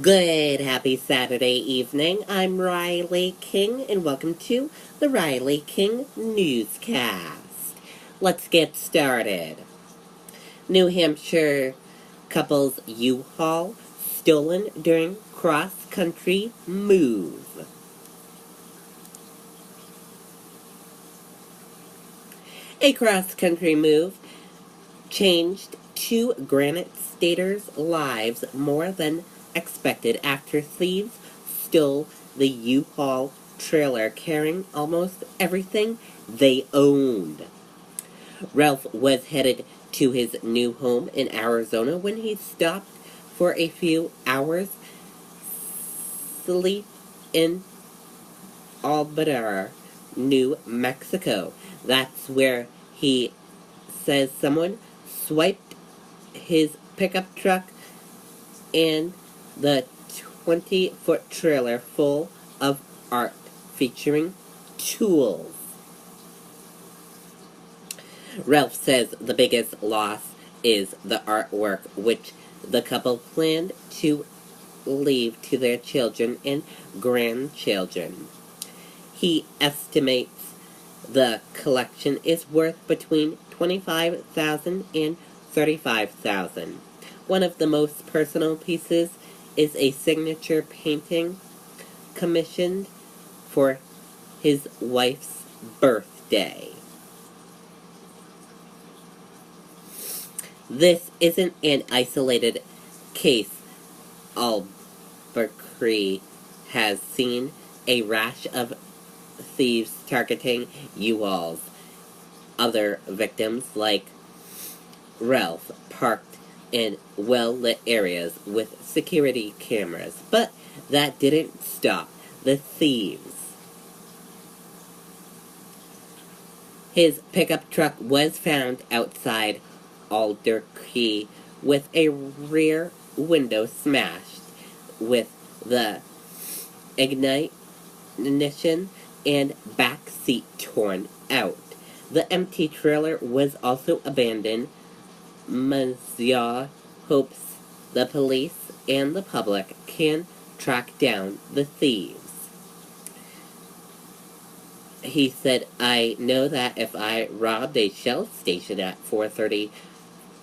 Good, happy Saturday evening. I'm Riley King, and welcome to the Riley King Newscast. Let's get started. New Hampshire couple's U-Haul stolen during cross-country move. A cross-country move changed two Granite Staters' lives more than expected after thieves stole the U-Haul trailer carrying almost everything they owned. Ralph was headed to his new home in Arizona when he stopped for a few hours sleep in Albadar, New Mexico. That's where he says someone swiped his pickup truck and the 20-foot trailer full of art featuring tools. Ralph says the biggest loss is the artwork, which the couple planned to leave to their children and grandchildren. He estimates the collection is worth between $25,000 and $35,000. One of the most personal pieces is a signature painting commissioned for his wife's birthday. This isn't an isolated case. Albuquerque has seen a rash of thieves targeting U-Hauls. Other victims, like Ralph, parked in well-lit areas with security cameras, but that didn't stop the thieves. His pickup truck was found outside Albuquerque with a rear window smashed, with the ignition and back seat torn out. The empty trailer was also abandoned. Mazia hopes the police and the public can track down the thieves. He said, "I know that if I robbed a Shell station at 4:30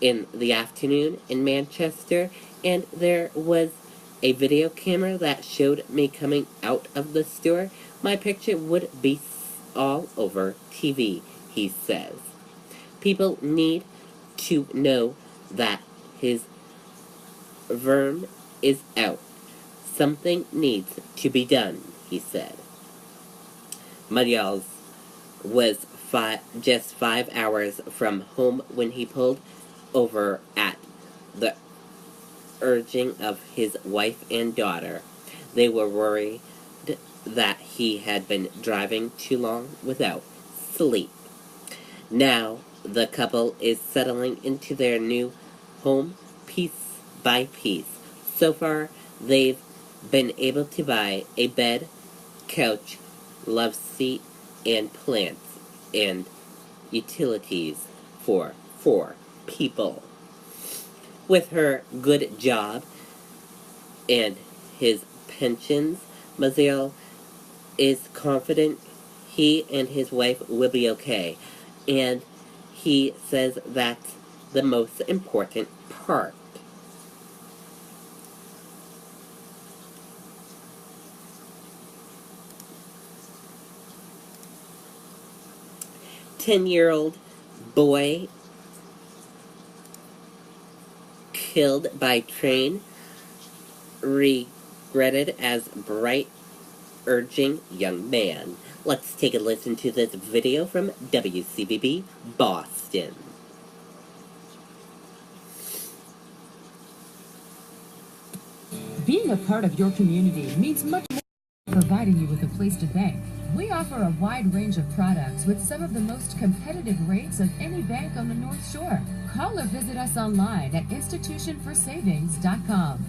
in the afternoon in Manchester, and there was a video camera that showed me coming out of the store, my picture would be all over TV," he says. People need to know that his verm is out. Something needs to be done, he said. Marials was just 5 hours from home when he pulled over at the urging of his wife and daughter. They were worried that he had been driving too long without sleep. Now the couple is settling into their new home piece by piece. So far, they've been able to buy a bed, couch, love seat, and plants and utilities for 4 people. With her good job and his pensions, Maziel is confident he and his wife will be okay, and he says that's the most important part. Ten-year-old boy killed by train regretted as bright, urging young man. Let's take a listen to this video from WCBB Boston. Being a part of your community means much more than providing you with a place to bank. We offer a wide range of products with some of the most competitive rates of any bank on the North Shore. Call or visit us online at institutionforsavings.com.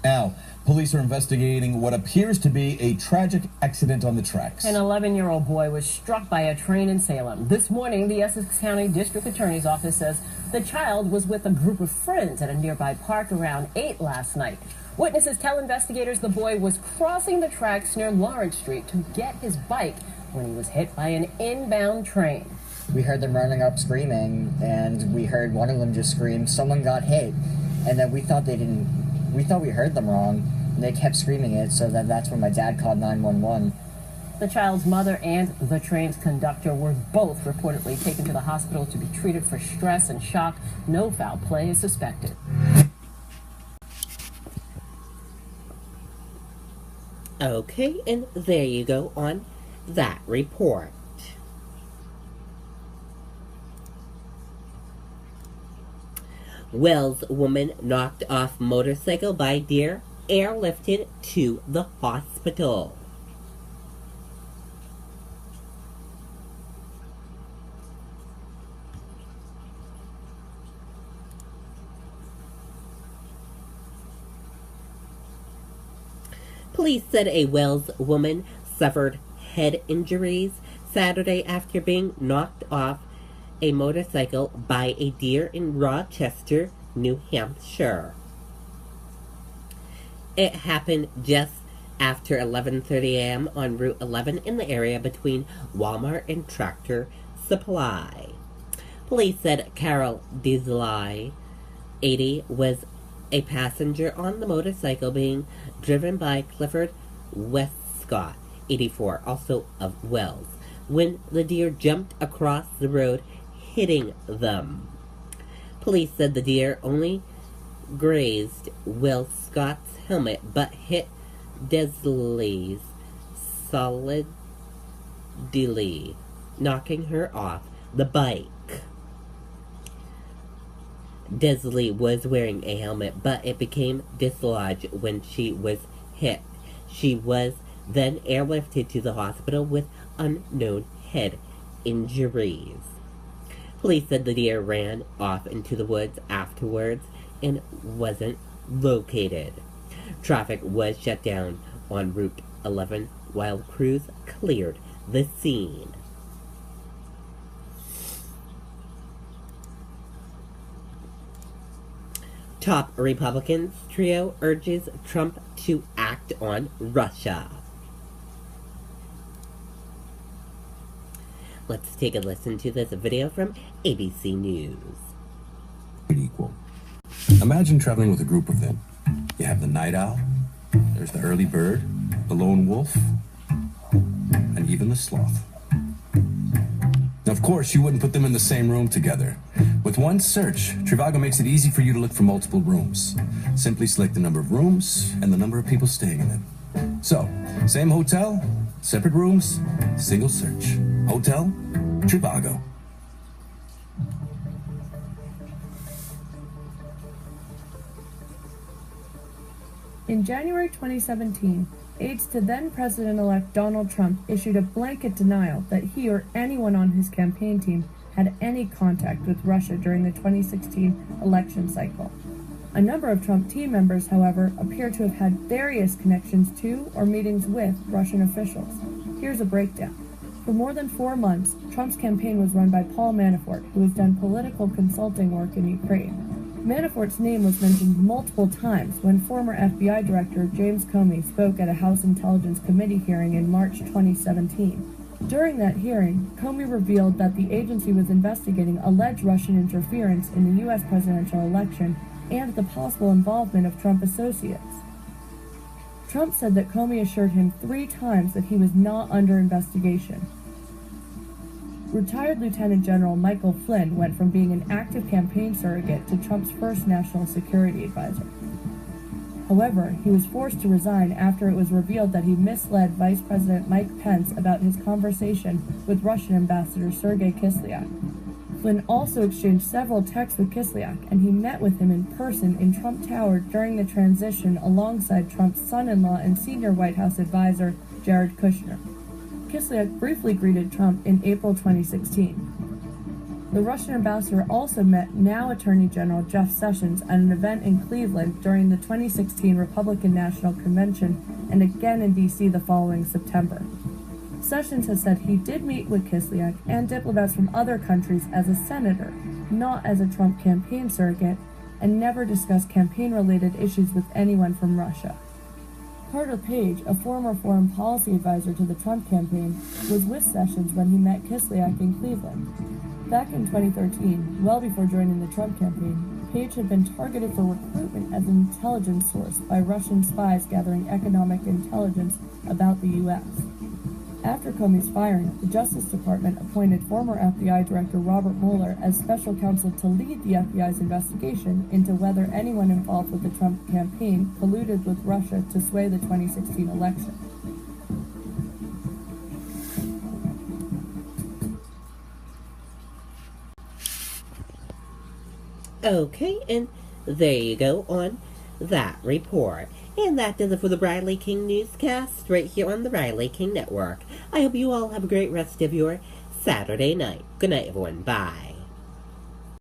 Now, police are investigating what appears to be a tragic accident on the tracks. An 11-year-old boy was struck by a train in Salem. This morning, the Essex County District Attorney's Office says the child was with a group of friends at a nearby park around 8 last night. Witnesses tell investigators the boy was crossing the tracks near Lawrence Street to get his bike when he was hit by an inbound train. We heard them running up screaming, and we heard one of them just scream, "Someone got hit," and then we thought we heard them wrong, and they kept screaming it, so that's when my dad called 911. The child's mother and the train's conductor were both reportedly taken to the hospital to be treated for stress and shock. No foul play is suspected. Okay, and there you go on that report. Wells woman knocked off motorcycle by deer, airlifted to the hospital. Police said a Wells woman suffered head injuries Saturday after being knocked off a motorcycle by a deer in Rochester, New Hampshire. It happened just after 11:30 a.m. on Route 11 in the area between Walmart and Tractor Supply. Police said Carol Desley, 80, was a passenger on the motorcycle being driven by Clifford Westcott, 84, also of Wells, when the deer jumped across the road, hitting them. Police said the deer only grazed Westcott's helmet but hit Desley's solidly, knocking her off the bike. Desley was wearing a helmet, but it became dislodged when she was hit. She was then airlifted to the hospital with unknown head injuries. Police said the deer ran off into the woods afterwards and wasn't located. Traffic was shut down on Route 11 while crews cleared the scene. Top Republicans trio urges Trump to act on Russia. Let's take a listen to this video from ABC News. Equal. Imagine traveling with a group of them. You have the night owl, there's the early bird, the lone wolf, and even the sloth. Now, of course, you wouldn't put them in the same room together. With one search, Trivago makes it easy for you to look for multiple rooms. Simply select the number of rooms and the number of people staying in them. So, same hotel, separate rooms, single search. Hotel, Trivago. In January 2017, aides to then-President-elect Donald Trump issued a blanket denial that he or anyone on his campaign team had any contact with Russia during the 2016 election cycle. A number of Trump team members, however, appear to have had various connections to or meetings with Russian officials. Here's a breakdown. For more than 4 months, Trump's campaign was run by Paul Manafort, who has done political consulting work in Ukraine. Manafort's name was mentioned multiple times when former FBI Director James Comey spoke at a House Intelligence Committee hearing in March 2017. During that hearing, Comey revealed that the agency was investigating alleged Russian interference in the U.S. presidential election and the possible involvement of Trump associates. Trump said that Comey assured him 3 times that he was not under investigation. Retired Lieutenant General Michael Flynn went from being an active campaign surrogate to Trump's first national security advisor. However, he was forced to resign after it was revealed that he misled Vice President Mike Pence about his conversation with Russian Ambassador Sergei Kislyak. Flynn also exchanged several texts with Kislyak, and he met with him in person in Trump Tower during the transition alongside Trump's son-in-law and senior White House advisor, Jared Kushner. Kislyak briefly greeted Trump in April 2016. The Russian ambassador also met now Attorney General Jeff Sessions at an event in Cleveland during the 2016 Republican National Convention and again in D.C. the following September. Sessions has said he did meet with Kislyak and diplomats from other countries as a senator, not as a Trump campaign surrogate, and never discussed campaign-related issues with anyone from Russia. Carter Page, a former foreign policy advisor to the Trump campaign, was with Sessions when he met Kislyak in Cleveland. Back in 2013, well before joining the Trump campaign, Page had been targeted for recruitment as an intelligence source by Russian spies gathering economic intelligence about the U.S. After Comey's firing, the Justice Department appointed former FBI Director Robert Mueller as special counsel to lead the FBI's investigation into whether anyone involved with the Trump campaign colluded with Russia to sway the 2016 election. Okay, and there you go on that report. And that does it for the Riley King Newscast right here on the Riley King Network. I hope you all have a great rest of your Saturday night. Good night, everyone. Bye.